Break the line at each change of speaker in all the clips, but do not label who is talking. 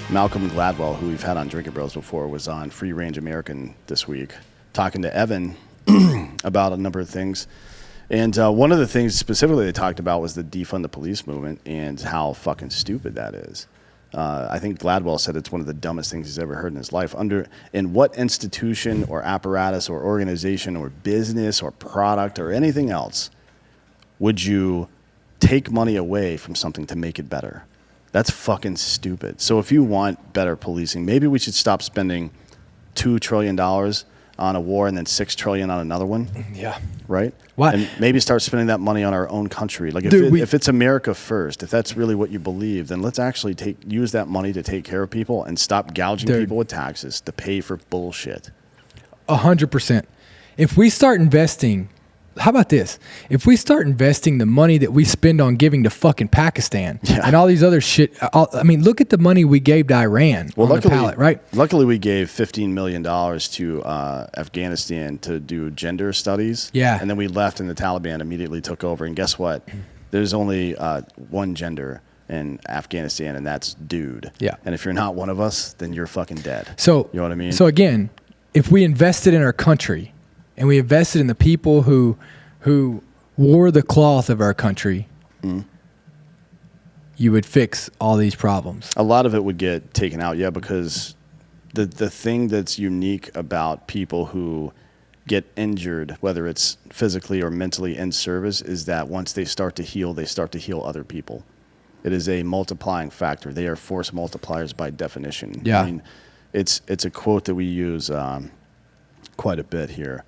Malcolm Gladwell, who we've had on Drinking Bros before, was on Free Range American this week talking to Evan about a number of things. And one of the things specifically they talked about was the Defund the Police movement and how fucking stupid that is. I think Gladwell said it's one of the dumbest things he's ever heard in his life. In what institution or apparatus or organization or business or product or anything else would you take money away from something to make it better? That's fucking stupid. So if you want better policing, maybe we should stop spending $2 trillion on a war and then $6 trillion on another one.
Yeah.
Right?
What?
And maybe start spending that money on our own country. Like if it's America first, if that's really what you believe, then let's actually use that money to take care of people and stop gouging people with taxes to pay for bullshit.
100%. If we start investing, how about this? If we start investing the money that we spend on giving to fucking Pakistan and all these other shit, I mean, look at the money we gave to Iran on the pallet, right?
Luckily, we gave $15 million to Afghanistan to do gender studies.
Yeah.
And then we left and the Taliban immediately took over. And guess what? There's only one gender in Afghanistan, and that's dude.
Yeah.
And if you're not one of us, then you're fucking dead.
So,
you know what I mean?
So again, if we invested in our country, and we invested in the people who wore the cloth of our country, you would fix all these problems.
A lot of it would get taken out, because the thing that's unique about people who get injured, whether it's physically or mentally in service, is that once they start to heal, they start to heal other people. It is a multiplying factor. They are force multipliers by definition.
Yeah.
I mean, it's a quote that we use quite a bit here.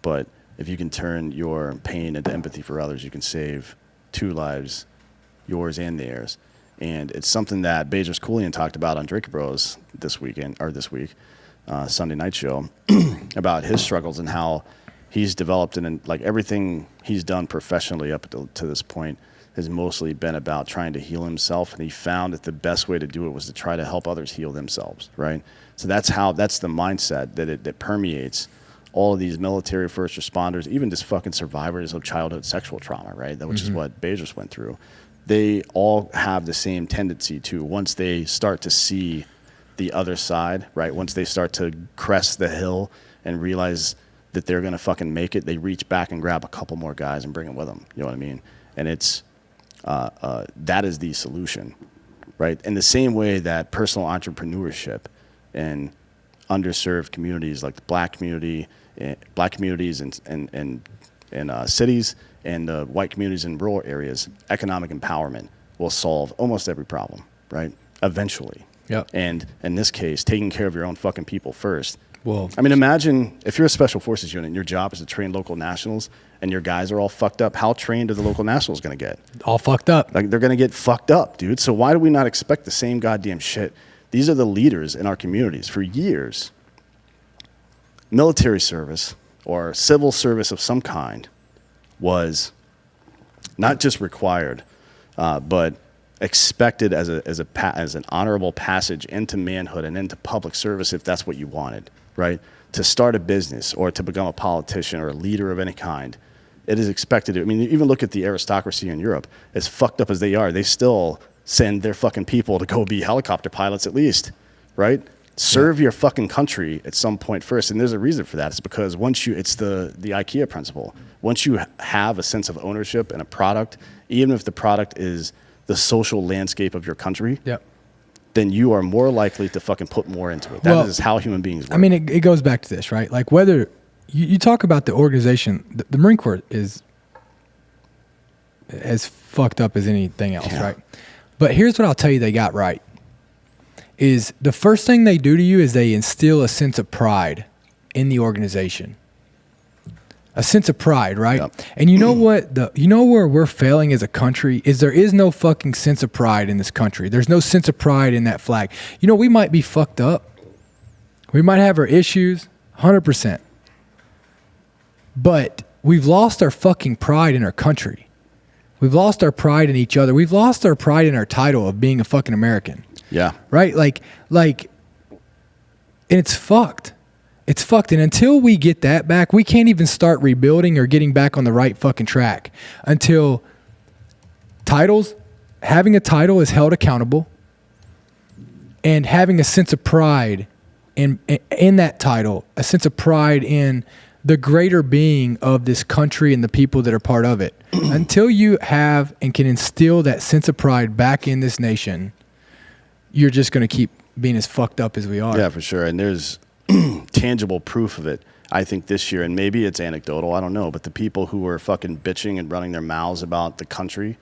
But if you can turn your pain into empathy for others, you can save 2 lives, yours and theirs. And it's something that Bezos Koulian talked about on Drinking Bros this week, Sunday night show, about his struggles and how he's developed and like everything he's done professionally up to this point has mostly been about trying to heal himself. And he found that the best way to do it was to try to help others heal themselves, right? So that's the mindset that permeates all of these military first responders, even just fucking survivors of childhood sexual trauma, right? Which is what Bezos went through. They all have the same tendency to, once they start to see the other side, right? Once they start to crest the hill and realize that they're going to fucking make it, they reach back and grab a couple more guys and bring them with them. You know what I mean? And it's, that is the solution, right? In the same way that personal entrepreneurship and underserved communities like the black communities in cities and white communities in rural areas, economic empowerment will solve almost every problem, right? Eventually.
Yep.
And in this case, taking care of your own fucking people first.
Well,
I mean, imagine if you're a special forces unit and your job is to train local nationals and your guys are all fucked up, how trained are the local nationals going to get?
All fucked up.
Like, they're going to get fucked up, dude. So why do we not expect the same goddamn shit? These are the leaders in our communities. For years, military service or civil service of some kind was not just required, but expected as an honorable passage into manhood and into public service if that's what you wanted, right? To start a business or to become a politician or a leader of any kind, it is expected. I mean, even look at the aristocracy in Europe. As fucked up as they are, they still send their fucking people to go be helicopter pilots at least, right? Serve your fucking country at some point first. And there's a reason for that. It's because it's the IKEA principle. Once you have a sense of ownership in a product, even if the product is the social landscape of your country, then you are more likely to fucking put more into it. That is how human beings work.
I mean, it goes back to this, right? Like whether you talk about the organization, the Marine Corps is as fucked up as anything else, right? But here's what I'll tell you they got right. Is the first thing they do to you is they instill a sense of pride in the organization. A sense of pride, right? Yep. And you know what? You know where we're failing as a country is there is no fucking sense of pride in this country. There's no sense of pride in that flag. You know, we might be fucked up. We might have our issues, 100%. But we've lost our fucking pride in our country. We've lost our pride in each other. We've lost our pride in our title of being a fucking American.
Yeah.
Right? Like, and it's fucked. It's fucked. And until we get that back, we can't even start rebuilding or getting back on the right fucking track until having a title is held accountable. and having a sense of pride in that title, a sense of pride in the greater being of this country and the people that are part of it. Until you have and can instill that sense of pride back in this nation, you're just going to keep being as fucked up as we are.
Yeah, for sure. And there's tangible proof of it, I think, this year. And maybe it's anecdotal, I don't know. But the people who were fucking bitching and running their mouths about the country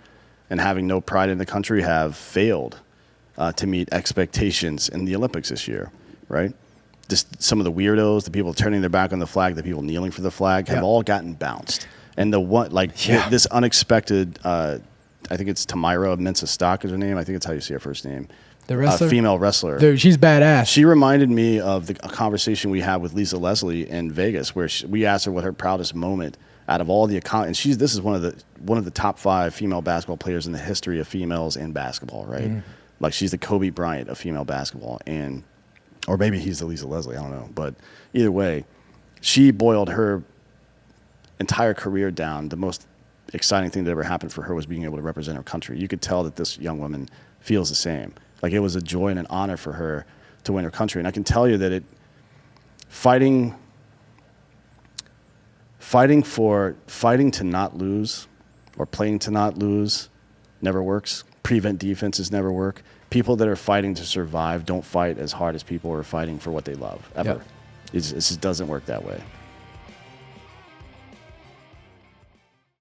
and having no pride in the country have failed to meet expectations in the Olympics this year, right? Just some of the weirdos, the people turning their back on the flag, the people kneeling for the flag, have all gotten bounced. And the one, this unexpected, I think it's Tamira Mensah-Stock is her name. I think it's how you say her first name.
The wrestler?
Female wrestler.
Dude, she's badass.
She reminded me of a conversation we had with Lisa Leslie in Vegas, where we asked her what her proudest moment out of all the and this is one of the top 5 female basketball players in the history of females in basketball, right? Mm. Like she's the Kobe Bryant of female basketball, or maybe he's the Lisa Leslie, I don't know. But either way, she boiled her entire career down. The most exciting thing that ever happened for her was being able to represent her country. You could tell that this young woman feels the same. Like it was a joy and an honor for her to win her country. And I can tell you that fighting to not lose or playing to not lose never works. Prevent defenses never work. People that are fighting to survive don't fight as hard as people who are fighting for what they love, ever. Yep. It just doesn't work that way.